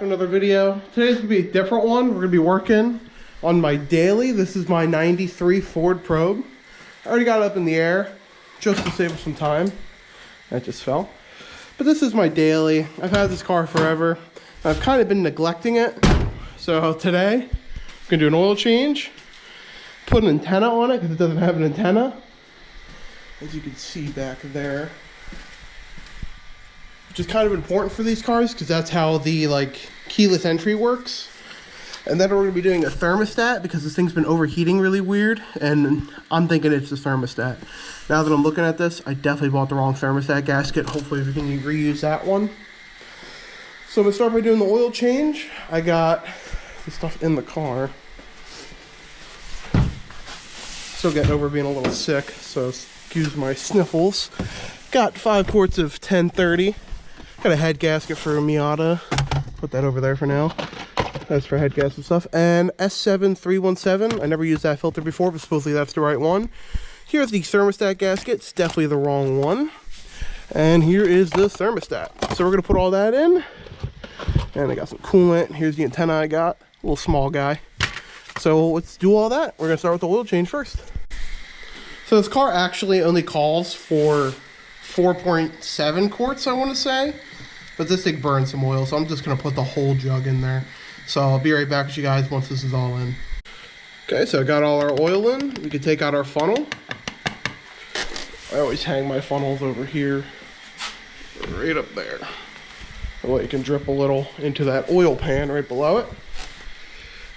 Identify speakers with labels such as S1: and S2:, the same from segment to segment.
S1: Another video. Today's gonna be a different one. We're gonna be working on my daily. This is my 93 Ford Probe. I already got it up in the air just to save us some time. That just fell. But this is my daily. I've had this car forever. I've kind of been neglecting it. So today, I'm gonna do an oil change, put an antenna on it because it doesn't have an antenna. As you can see back there. Which is kind of important for these cars because that's how the keyless entry works. And then we're going to be doing a thermostat because this thing's been overheating really weird, and I'm thinking it's the thermostat. Now that I'm looking at this, I definitely bought the wrong thermostat gasket. Hopefully we can reuse that one. So I'm going to start by doing the oil change. I got the stuff in the car. Still getting over being a little sick, so excuse my sniffles. Got 5 quarts of 1030. Got a head gasket for a Miata. Put that over there for now. That's for head gasket stuff. And S7317. I never used that filter before, but supposedly that's the right one. Here's the thermostat gasket. It's definitely the wrong one. And here is the thermostat. So we're going to put all that in. And I got some coolant. Here's the antenna I got. A little small guy. So let's do all that. We're going to start with the oil change first. So this car actually only calls for 4.7 quarts, I want to say. But this thing burns some oil, so I'm just going to put the whole jug in there. So I'll be right back with you guys once this is all in. Okay, so I got all our oil in. We can take out our funnel. I always hang my funnels over here, right up there. That way it can drip a little into that oil pan right below it.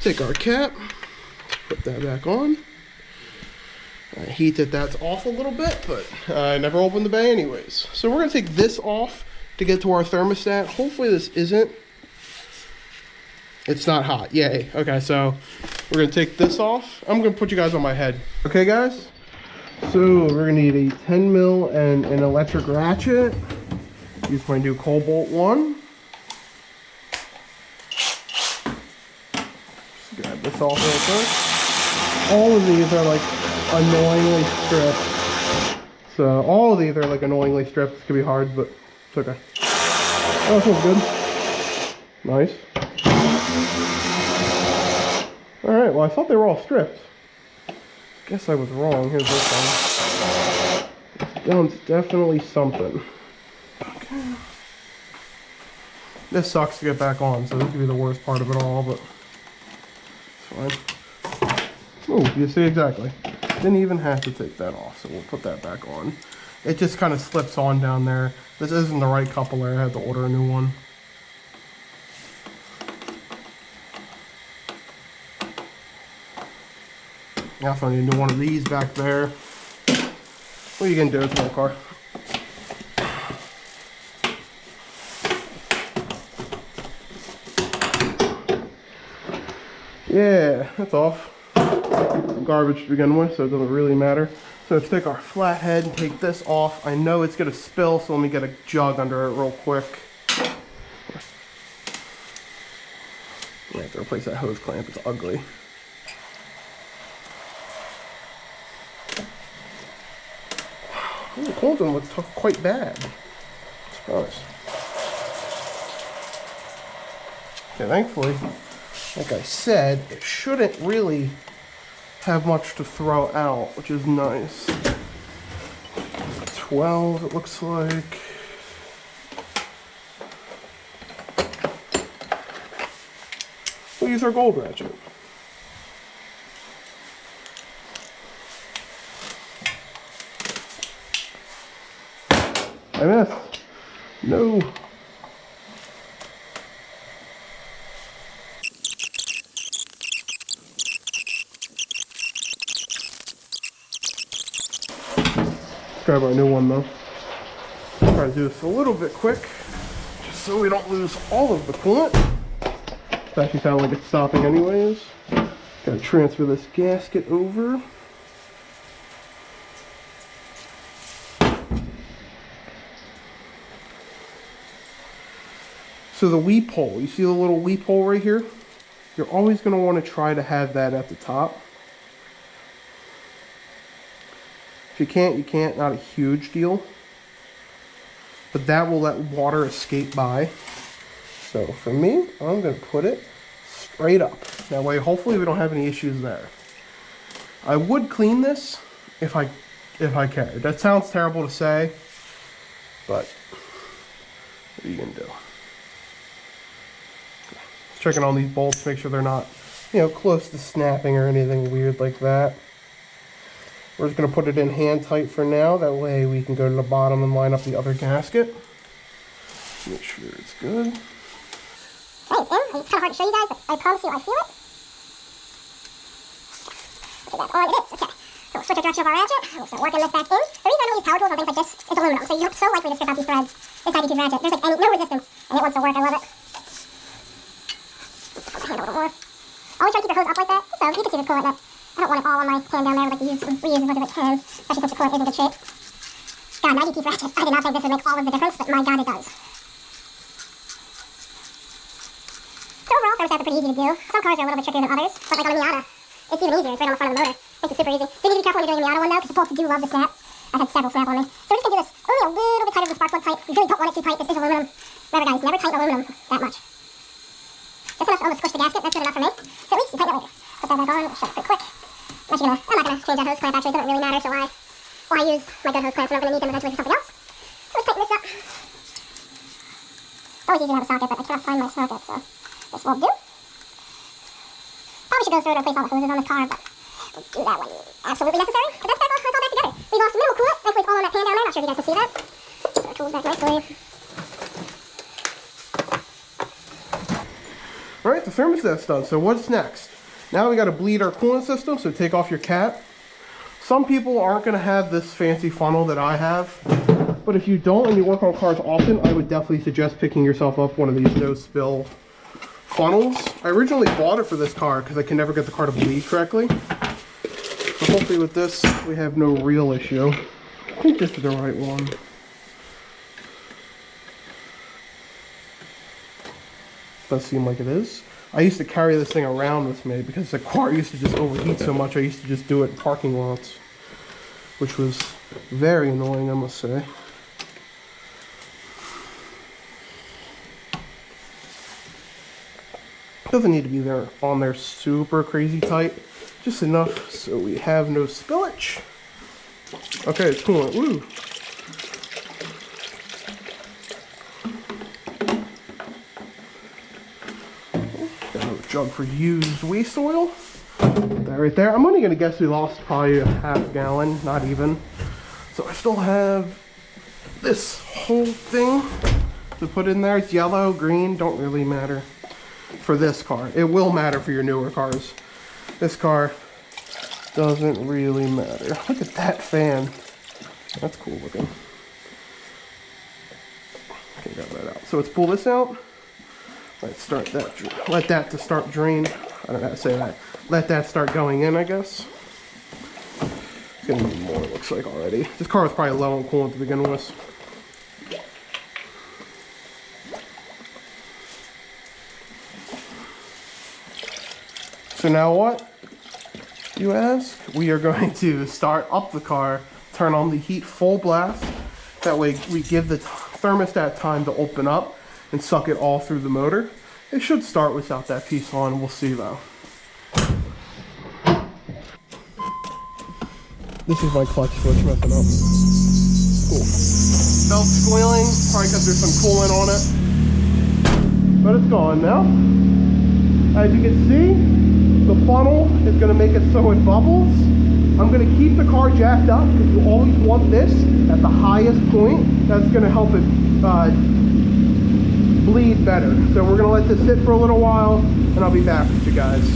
S1: Take our cap, put that back on. Heat that's off a little bit, but I never opened the bay anyways. So we're going to take this off to get to our thermostat. Hopefully this isn't. It's not hot. Yay. Okay, so we're going to take this off. I'm going to put you guys on my head. Okay, guys? So we're going to need a 10 mil and an electric ratchet. Use my new Cobalt one. Just grab this off real quick. All of these are annoyingly stripped. So all of these are annoyingly stripped. It's gonna be hard, but it's okay. Oh, that feels good. Nice. Alright, well I thought they were all stripped. Guess I was wrong. Here's this one. This down's definitely something. Okay. This sucks to get back on, so this could be the worst part of it all, but it's fine. Oh, you see exactly. Didn't even have to take that off, so we'll put that back on. It just kind of slips on down there. This isn't the right coupler. I had to order a new one. I also need to do one of these back there. What are you gonna do with my car? Yeah, that's off. Garbage to begin with, so it doesn't really matter. So let's take our flathead and take this off. I know it's gonna spill, so let me get a jug under it real quick. I have to replace that hose clamp, it's ugly. The cold one looks quite bad. Surprise. Okay, thankfully, like I said, it shouldn't really have much to throw out, which is nice. 12, it looks like. We'll use our gold ratchet. I missed. No. Grab our new one though. Try to do this a little bit quick, just so we don't lose all of the coolant. It actually sounds like it's stopping anyways. Gotta transfer this gasket over. So the weep hole, you see the little weep hole right here? You're always going to want to try to have that at the top. If you can't, you can't. Not a huge deal. But that will let water escape by. So for me, I'm going to put it straight up. That way, hopefully we don't have any issues there. I would clean this if I cared. That sounds terrible to say, but what are you going to do? Checking on these bolts, make sure they're not, you know, close to snapping or anything weird like that. We're just going to put it in hand tight for now. That way we can go to the bottom and line up the other gasket. Make sure it's good.
S2: Okay, it's in. It's kind of hard to show you guys, but I promise you I feel it. Okay, that's on. It is. Okay. So we'll switch the direction of our ratchet. We'll start working this back in. The reason I don't use power tools on things like this is aluminum, so you're so likely to strip out these threads inside each ratchet. There's like no resistance, and it wants to work. I love it. A little more. Always try to keep your hose up like that, so you can see the coolant that I don't want it all on my pan down there. I like to reuse as much as I can, especially since the coolant is in good shape. God, 90-piece ratchet. I did not think this would make all of the difference, but my God, it does. So overall, thermostats are pretty easy to do. Some cars are a little bit trickier than others, but like on a Miata, it's even easier. It's right on the front of the motor. Makes it super easy. So you need to be careful when you're doing a Miata one though, because the bolts do love to snap. I've had several snap on me. So we're just going to do this only a little bit tighter than the spark plug type. You really don't want it too tight. This is aluminum. Remember guys, never tighten aluminum that much. Just enough to almost squish the gasket. That's good enough for me. So at least you tighten it later. Put that back on. We'll shut it pretty quick. I'm not going to change that hose clamp actually. It doesn't really matter, so why use my good hose clamps when I'm going to need them eventually for something else. So let's tighten this up. Always easy to have a socket, but I cannot find my socket, so this will do. Probably should go through and replace all the hoses on this car, but we'll do that when absolutely necessary. But that's all back together. We lost minimal coolant. Thankfully it's all on that pan down there. Not sure if you guys can see that. So it cools back nicely.
S1: Alright, the thermostat's done. So what's next? Now we got to bleed our coolant system, so take off your cap. Some people aren't going to have this fancy funnel that I have, but if you don't and you work on cars often, I would definitely suggest picking yourself up one of these no-spill funnels. I originally bought it for this car because I can never get the car to bleed correctly. So hopefully with this, we have no real issue. I think this is the right one. Does seem like it is. I used to carry this thing around with me because the car used to just overheat so much. I used to just do it in parking lots, which was very annoying, I must say. Doesn't need to be there on there super crazy tight, just enough so we have no spillage. Okay, it's coolant. Woo! Jug for used waste oil. Put that right there. I'm only gonna guess we lost probably a half gallon, not even. So I still have this whole thing to put in there. It's yellow, green, don't really matter for this car. It will matter for your newer cars. This car doesn't really matter. Look at that fan. That's cool looking. Okay, got that out. So let's pull this out. Let's start that, let that to start drain. I don't know how to say that. Let that start going in, I guess. It's gonna need more, it looks like already. This car was probably low on coolant to begin with. So now what, you ask? We are going to start up the car, turn on the heat full blast. That way we give the thermostat time to open up and suck it all through the motor. It should start without that piece on, we'll see though. This is my clutch switch messing up. Cool. Belt squealing, probably because there's some coolant on it. But it's gone now. As you can see, the funnel is going to make it so it bubbles. I'm going to keep the car jacked up because you always want this at the highest point. That's going to help it bleed better. So we're going to let this sit for a little while and I'll be back with you guys.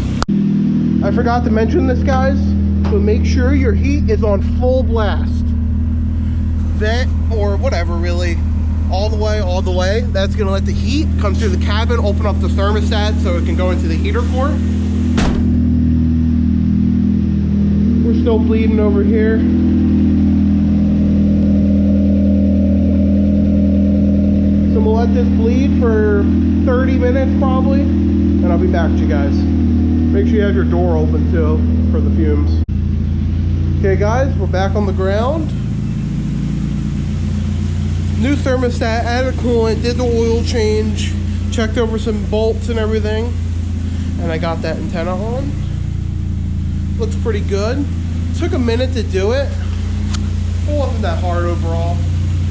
S1: I forgot to mention this, guys, so make sure your heat is on full blast. Vent or whatever, really, all the way. That's going to let the heat come through the cabin, open up the thermostat so it can go into the heater port. We're still bleeding over here. So we'll let this bleed for 30 minutes probably, and I'll be back to you guys. Make sure you have your door open too for the fumes. Okay guys, we're back on the ground. New thermostat, added coolant, did the oil change, checked over some bolts and everything, and I got that antenna on. Looks pretty good. Took a minute to do it. It wasn't that hard overall.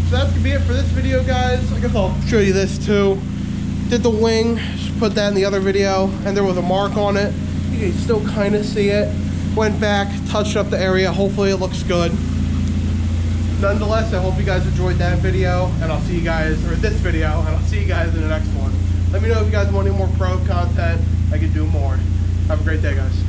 S1: So that's gonna be it for this video, guys. I guess I'll show you this too. Did the wing, just put that in the other video, and there was a mark on it. You can still kind of see it. Went back, touched up the area. Hopefully it looks good. Nonetheless, I hope you guys enjoyed that video, and I'll see you guys, or this video, and I'll see you guys in the next one. Let me know if you guys want any more pro content. I can do more. Have a great day, guys.